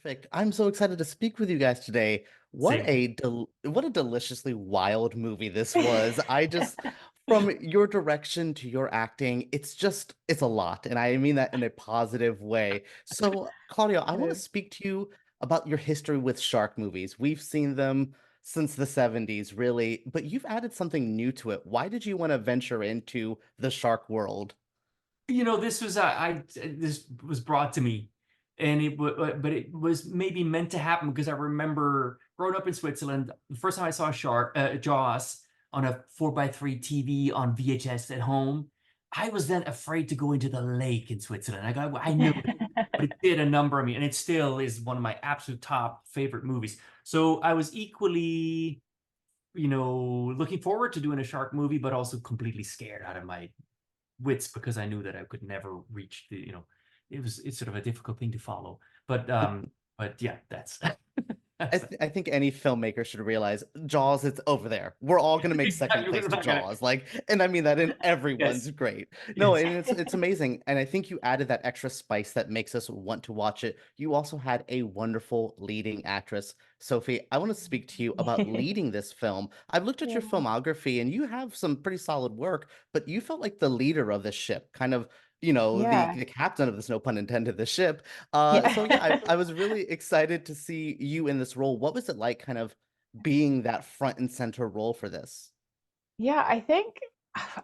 Perfect. I'm so excited to speak with you guys today. Same. What a deliciously wild movie this was. I just from your direction to your acting, it's a lot, and I mean that in a positive way. So, Claudio, I want to Good. speak to you about your history with shark movies. We've seen them since the 70s, really, but you've added something new to it. Why did you want to venture into the shark world? This was this was brought to me, and but it was maybe meant to happen because I remember growing up in Switzerland. The first time I saw Jaws on a 4 by 3 TV on VHS at home, I was then afraid to go into the lake in Switzerland. I knew it, but it did a number on me, and it still is one of my absolute top favorite movies. So I was equally, looking forward to doing a shark movie, but also completely scared out of my wits because I knew that I could never reach it's sort of a difficult thing to follow. But yeah, that's that's that. I think any filmmaker should realize Jaws, it's over there. We're all gonna make second Exactly. place We're to not gonna. Jaws. And I mean that in Yes, everyone's great. No, yes. and it's amazing. And I think you added that extra spice that makes us want to watch it. You also had a wonderful leading actress. Sophie, I want to speak to you about leading this film. I've looked at Yeah. your filmography and you have some pretty solid work, but you felt like the leader of this ship, kind of, Yeah. the captain of this, no pun intended, the ship. So yeah, Yeah. I was really excited to see you in this role. What was it like kind of being that front and center role for this? Yeah, I think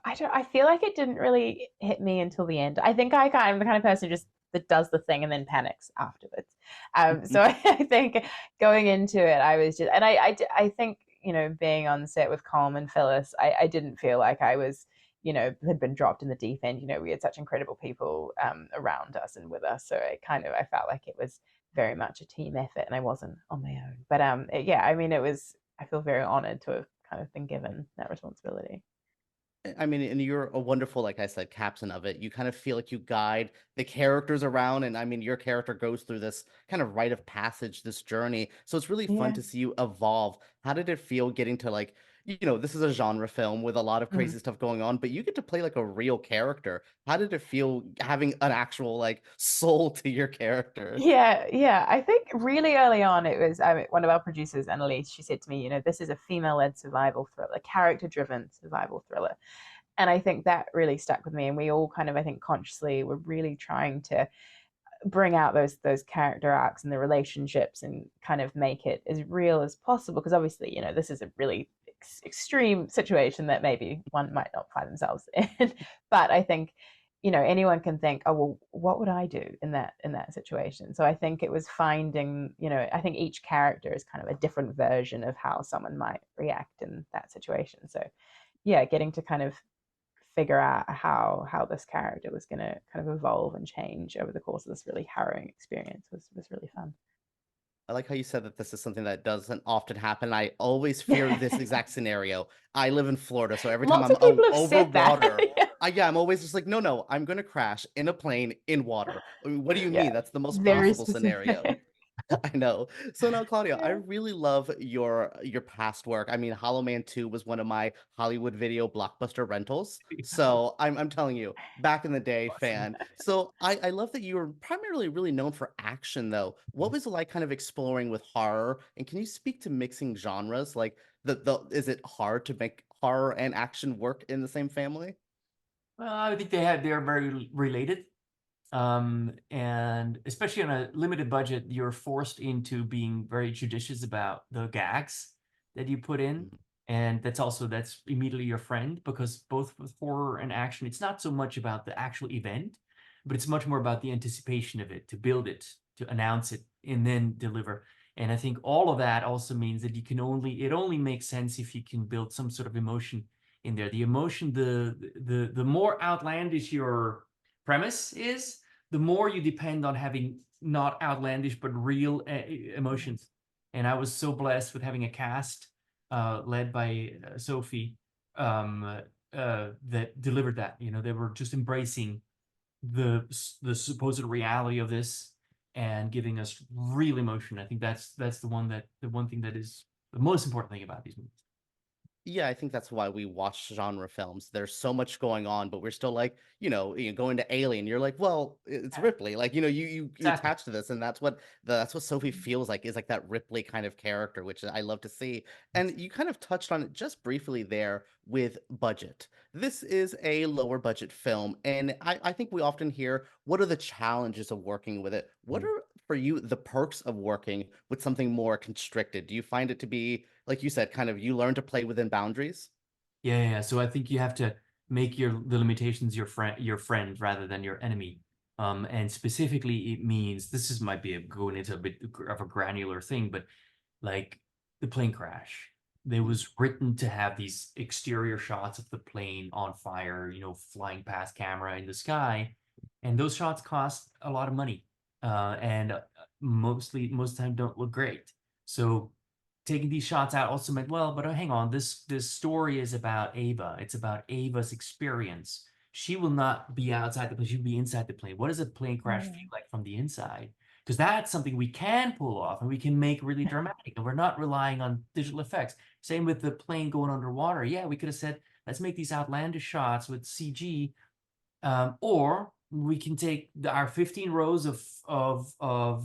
I feel like it didn't really hit me until the end. I think I'm the kind of person who just that does the thing and then panics afterwards. So I think going into it, I was just, and I think, being on set with Colm and Phyllis, I didn't feel like I was, had been dropped in the deep end. We had such incredible people around us and with us. So I felt like it was very much a team effort and I wasn't on my own. But yeah, I mean, I feel very honored to have kind of been given that responsibility. I mean, and you're a wonderful, like I said, captain of it. You kind of feel like you guide the characters around, and I mean, your character goes through this kind of rite of passage, this journey. So it's really fun Yeah. to see you evolve. How did it feel getting to this is a genre film with a lot of Mhm. crazy stuff going on, but you get to play like a real character. How did it feel having an actual like soul to your character? Yeah, yeah. I think really early on, it was one of our producers, Annalise. She said to me, this is a female-led survival thriller, character-driven survival thriller, and I think that really stuck with me. And we all kind of, I think, consciously were really trying to bring out those character arcs and the relationships and kind of make it as real as possible. Because obviously, this is a really extreme situation that maybe one might not find themselves in. But I think anyone can think, oh well, what would I do in that situation? So I think it was finding, I think each character is kind of a different version of how someone might react in that situation. So yeah, getting to kind of figure out how this character was going to kind of evolve and change over the course of this really harrowing experience was really fun. I like how you said that this is something that doesn't often happen. I always fear this exact scenario. I live in Florida, so every time Lots I'm of people have over said that. water, Yeah. yeah, I'm always just like, no, no, I'm gonna crash in a plane in water. I mean, what do you Yeah, mean? That's the most very possible scenario. specific. I know. So now, Claudia, I Yeah. really love your past work. I mean, Hollow Man 2 was one of my Hollywood video blockbuster rentals. So I'm telling you, back in the day, Awesome. fan. So I love that you were primarily really known for action, though. What was it like kind of exploring with horror? And can you speak to mixing genres? Like the is it hard to make horror and action work in the same family? Well, I think they're very related. And especially on a limited budget, you're forced into being very judicious about the gags that you put in. And that's immediately your friend because both with horror and action, it's not so much about the actual event, but it's much more about the anticipation of it, to build it, to announce it, and then deliver. And I think all of that also means that it only makes sense if you can build some sort of emotion in there. The emotion, the more outlandish your premise is, the more you depend on having not outlandish but real emotions. And I was so blessed with having a cast led by Sophie that delivered that. They were just embracing the supposed reality of this and giving us real emotion. I think that's the one thing that is the most important thing about these movies. Yeah, I think that's why we watch genre films. There's so much going on, but we're still like, you go into Alien, you're like, well, it's Yeah, Ripley. Like, you exactly. attach to this, and that's what Sophie feels like, is like that Ripley kind of character, which I love to see. And you kind of touched on it just briefly there with budget. This is a lower budget film, and I think we often hear, what are the challenges of working with it? What Mm. are for you the perks of working with something more constricted? Do you find it to be, like you said, kind of you learn to play within boundaries? Yeah. So I think you have to make the limitations your friend rather than your enemy. And specifically, it means this is might be going into a bit of a granular thing, but like the plane crash. They Mm, was written to have these exterior shots of the plane on fire, flying past camera in the sky, and those shots cost a lot of money, and most of the time don't look great. So taking these shots out also meant, well, but hang on, this story is about Ava. It's about Ava's experience. She will not be outside the plane. She'll be inside the plane. What does a plane crash feel Mm. like from the inside? Because that's something we can pull off and we can make really dramatic. And we're not relying on digital effects. Same with the plane going underwater. Yeah, we could have said, let's make these outlandish shots with CG, or we can take our 15 rows of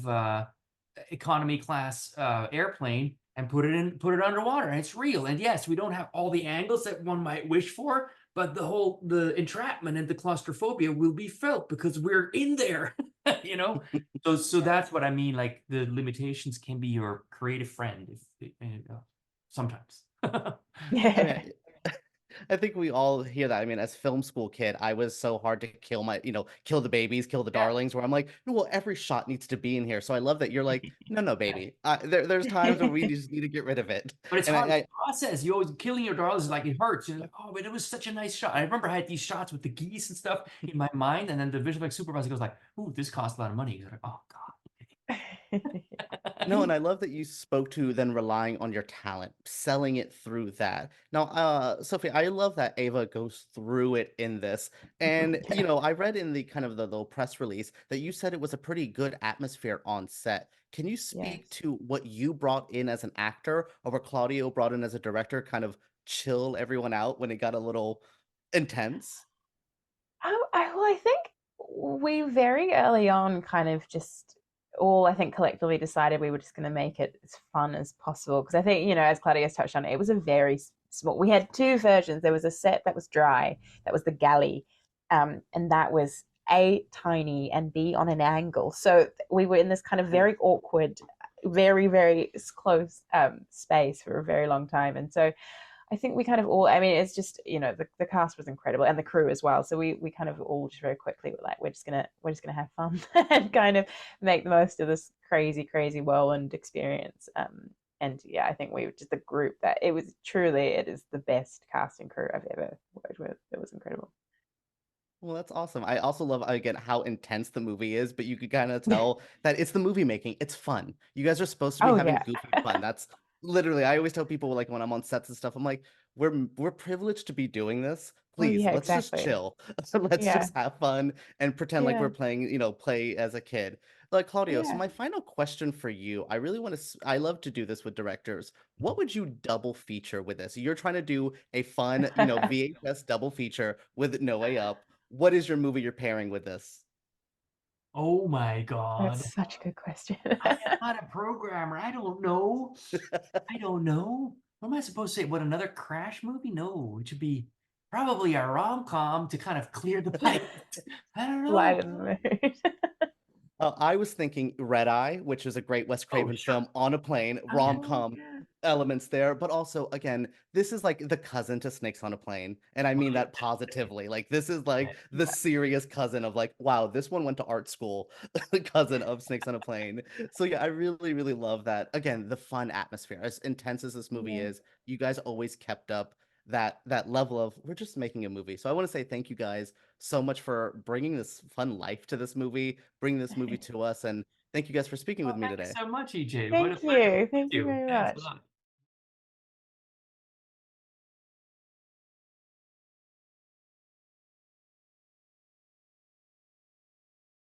economy class airplane and put it underwater, and it's real. And yes, we don't have all the angles that one might wish for, but the entrapment and the claustrophobia will be felt because we're in there. you know so Yeah. that's what I mean. Like, the limitations can be your creative friend, if sometimes. I Yeah. mean, I think we all hear that. I mean, as film school kid, I was so hard to kill kill the babies, kill the Yeah. darlings, where I'm like, no, well, every shot needs to be in here. So I love that you're like, no, no, baby. There's times where we just need to get rid of it. But it's And hard to process. You always killing your darlings, like, it hurts. You're like, oh, but it was such a nice shot. I remember I had these shots with the geese and stuff in my mind, and then the visual effects supervisor goes like, "Ooh, this costs a lot of money." He's like, "Oh No, God." and I love that you spoke to then relying on your talent, selling it through that. Now, Sophie, I love that Ava goes through it in this. And, Yeah. I read in the kind of the little press release that you said it was a pretty good atmosphere on set. Can you speak Yes. to what you brought in as an actor or what Claudio brought in as a director, kind of chill everyone out when it got a little intense? Well, I think we very early on kind of just all, I think, collectively decided we were just going to make it as fun as possible. Because I think, as Claudius touched on, it was a very small. We had two versions. There was a set that was dry, that was the galley, and that was A, tiny, and B, on an angle. So we were in this kind of very awkward, very, very close space for a very long time. And so I think we kind of all, I mean, it's just, the cast was incredible and the crew as well. So we kind of all just very quickly were like, we're just gonna have fun and kind of make the most of this crazy, crazy whirlwind experience. And yeah, I think we were just a group that it is the best cast and crew I've ever worked with. It was incredible. Well, that's awesome. I also love, again, how intense the movie is, but you could kind of tell that it's the movie making. It's fun. You guys are supposed to be Oh having yeah. goofy fun. That's literally, I always tell people, like, when I'm on sets and stuff, I'm like, we're privileged to be doing this. Well, Please, yeah, let's just exactly. chill. Let's Yeah. just have fun and pretend like Yeah. we're playing, play as a kid. Like, Claudio, so Yeah. my final question for you, I really want to, I love to do this with directors. What would you double feature with this? You're trying to do a fun, VHS double feature with No Way Up. What is your movie you're pairing with this? Oh my God. That's such a good question. I am not a programmer. I don't know. I don't know. What am I supposed to say? What, another Crash movie? No, it should be probably a rom-com to kind of clear the pipe. I don't know. Light in the mood. I was thinking Red Eye, which is a great Wes Oh, Craven sure. film on a plane, Oh rom-com yeah. elements there, but also, again, this is like the cousin to Snakes on a Plane, and I mean Right. that positively. Like, this is like the Yeah. serious cousin of, like, wow, this one went to art school, the cousin of Snakes on a Plane. So yeah, I really, really love that. Again, the fun atmosphere, as intense as this movie Yeah. is, you guys always kept up that level of, we're just making a movie. So I want to say thank you guys so much for bringing this fun life to this movie, bringing this movie to us, and thank you guys for speaking with Well, me thank you today. so much, EJ. What a Thank pleasure you. with Thank you you. very Thanks a much. lot.